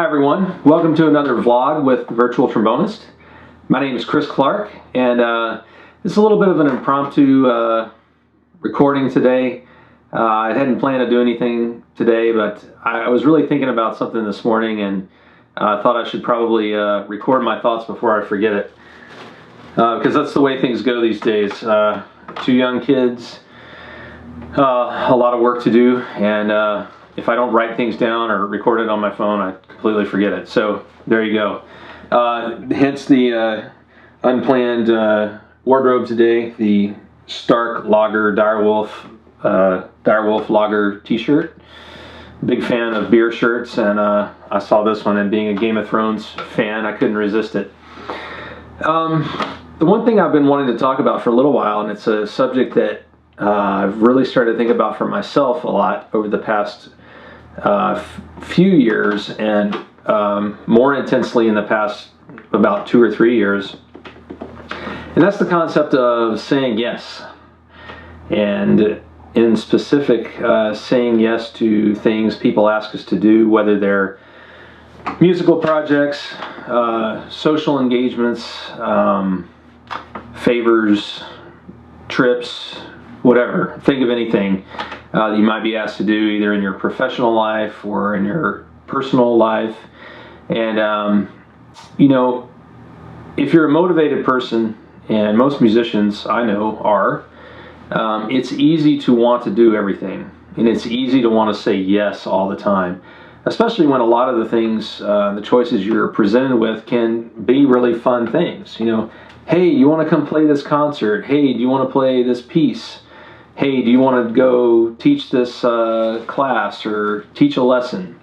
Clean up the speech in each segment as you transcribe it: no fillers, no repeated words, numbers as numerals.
Hi everyone, welcome to another vlog with Virtual Trombonist. My name is Chris Clark, and it's a little bit of an impromptu recording today. I hadn't planned to do anything today, but I was really thinking about something this morning, and I thought I should probably record my thoughts before I forget it. Because that's the way things go these days. Two young kids, a lot of work to do, and if I don't write things down or record it on my phone, I completely forget it. So there you go. Hence the unplanned wardrobe today, the Stark Lager Direwolf Lager t-shirt. Big fan of beer shirts, and I saw this one, and being a Game of Thrones fan, I couldn't resist it. The one thing I've been wanting to talk about for a little while, and it's a subject that I've really started to think about for myself a lot over the past few years, and more intensely in the past about 2 or 3 years, and that's the concept of saying yes, and in specific saying yes to things people ask us to do, whether they're musical projects, social engagements, favors, trips, whatever. Think of anything that you might be asked to do, either in your professional life or in your personal life. And you know, if you're a motivated person, and most musicians I know are, it's easy to want to do everything, and it's easy to want to say yes all the time, especially when a lot of the things, the choices you're presented with can be really fun things. You know, hey, you want to come play this concert? Hey, do you want to play this piece? Hey, do you want to go teach this class or teach a lesson?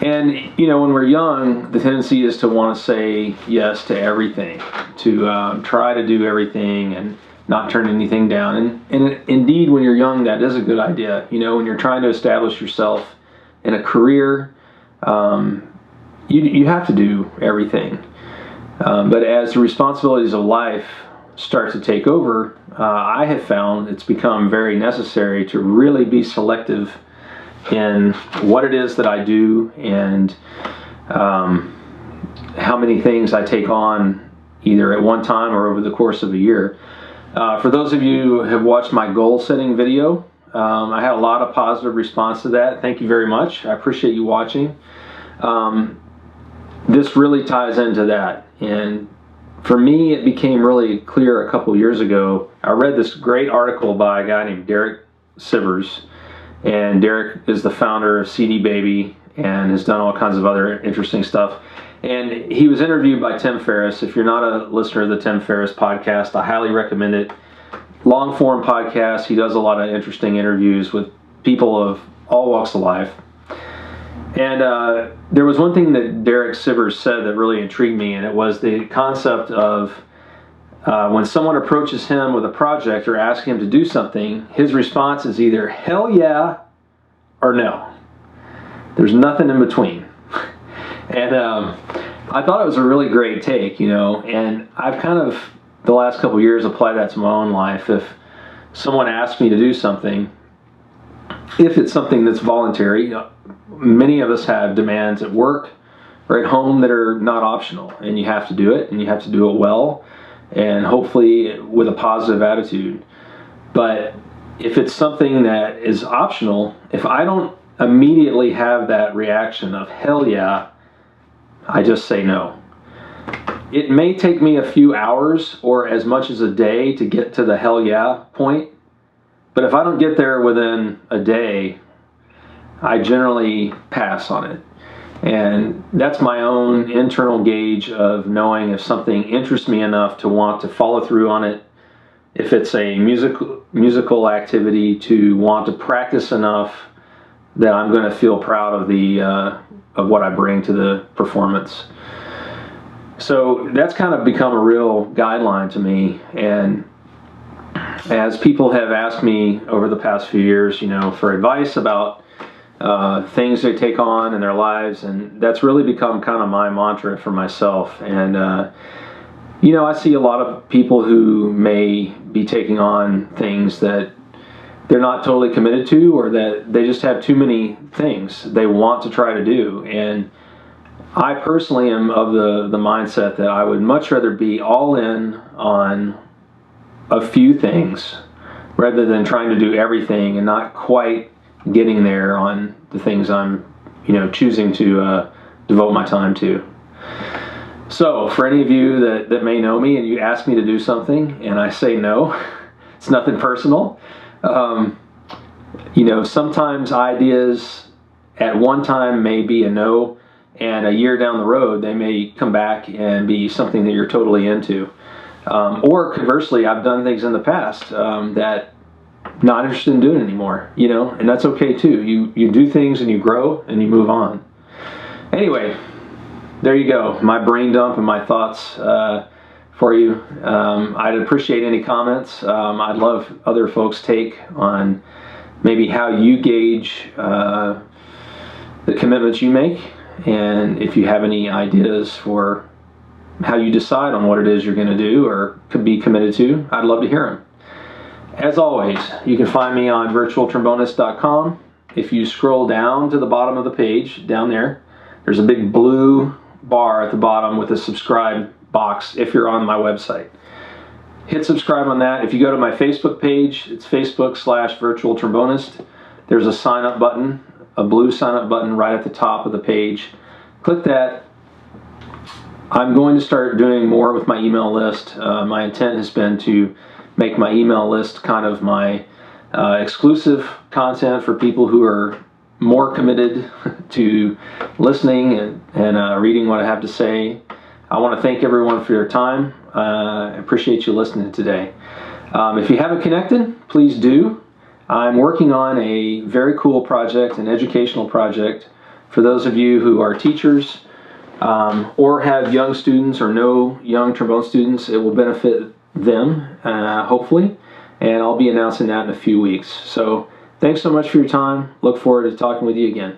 And, you know, when we're young, the tendency is to want to say yes to everything, to try to do everything and not turn anything down. And indeed, when you're young, that is a good idea. You know, when you're trying to establish yourself in a career, you have to do everything. But as the responsibilities of life start to take over, I have found it's become very necessary to really be selective in what it is that I do, and how many things I take on either at one time or over the course of a year. For those of you who have watched my goal setting video, I had a lot of positive response to that. Thank you very much. I appreciate you watching. This really ties into that, and for me, it became really clear a couple years ago. I read this great article by a guy named Derek Sivers, and Derek is the founder of CD Baby and has done all kinds of other interesting stuff. And he was interviewed by Tim Ferriss. If you're not a listener of the Tim Ferriss podcast, I highly recommend it. Long form podcast. He does a lot of interesting interviews with people of all walks of life. And there was one thing that Derek Sivers said that really intrigued me, and it was the concept of when someone approaches him with a project or asks him to do something, his response is either hell yeah or no. There's nothing in between. And I thought it was a really great take, you know, and I've kind of, the last couple of years, applied that to my own life. If someone asks me to do something, if it's something that's voluntary, you know, many of us have demands at work or at home that are not optional, and you have to do it, and you have to do it well, and hopefully with a positive attitude. But if it's something that is optional, if I don't immediately have that reaction of hell yeah, I just say no. It may take me a few hours or as much as a day to get to the hell yeah point, but if I don't get there within a day, I generally pass on it. And that's my own internal gauge of knowing if something interests me enough to want to follow through on it, if it's a musical activity to want to practice enough that I'm going to feel proud of what I bring to the performance. So that's kind of become a real guideline to me. And as people have asked me over the past few years, you know, for advice about things they take on in their lives, and that's really become kind of my mantra for myself. And you know, I see a lot of people who may be taking on things that they're not totally committed to, or that they just have too many things they want to try to do. And I personally am of the mindset that I would much rather be all in on a few things rather than trying to do everything and not quite getting there on the things I'm, choosing to devote my time to. So for any of you that may know me and you ask me to do something and I say no, it's nothing personal. Sometimes ideas at one time may be a no, and a year down the road they may come back and be something that you're totally into. Or conversely, I've done things in the past that I'm not interested in doing anymore, and that's okay too. You do things and you grow and you move on. Anyway, there you go, my brain dump and my thoughts for you. I'd appreciate any comments. I'd love other folks' take on maybe how you gauge the commitments you make, and if you have any ideas for how you decide on what it is you're going to do or could be committed to, I'd love to hear them. As always, you can find me on virtualtrombonist.com. If you scroll down to the bottom of the page, down there's a big blue bar at the bottom with a subscribe box if you're on my website. Hit subscribe on that. If you go to my Facebook page, it's Facebook/virtualtrombonist. There's a sign up button, a blue sign up button right at the top of the page. Click that. I'm going to start doing more with my email list. My intent has been to make my email list kind of my exclusive content for people who are more committed to listening and reading what I have to say. I want to thank everyone for your time. I appreciate you listening today. If you haven't connected, please do. I'm working on a very cool project, an educational project, for those of you who are teachers or have young students or know young trombone students. It will benefit them, hopefully, and I'll be announcing that in a few weeks. So thanks so much for your time. Look forward to talking with you again.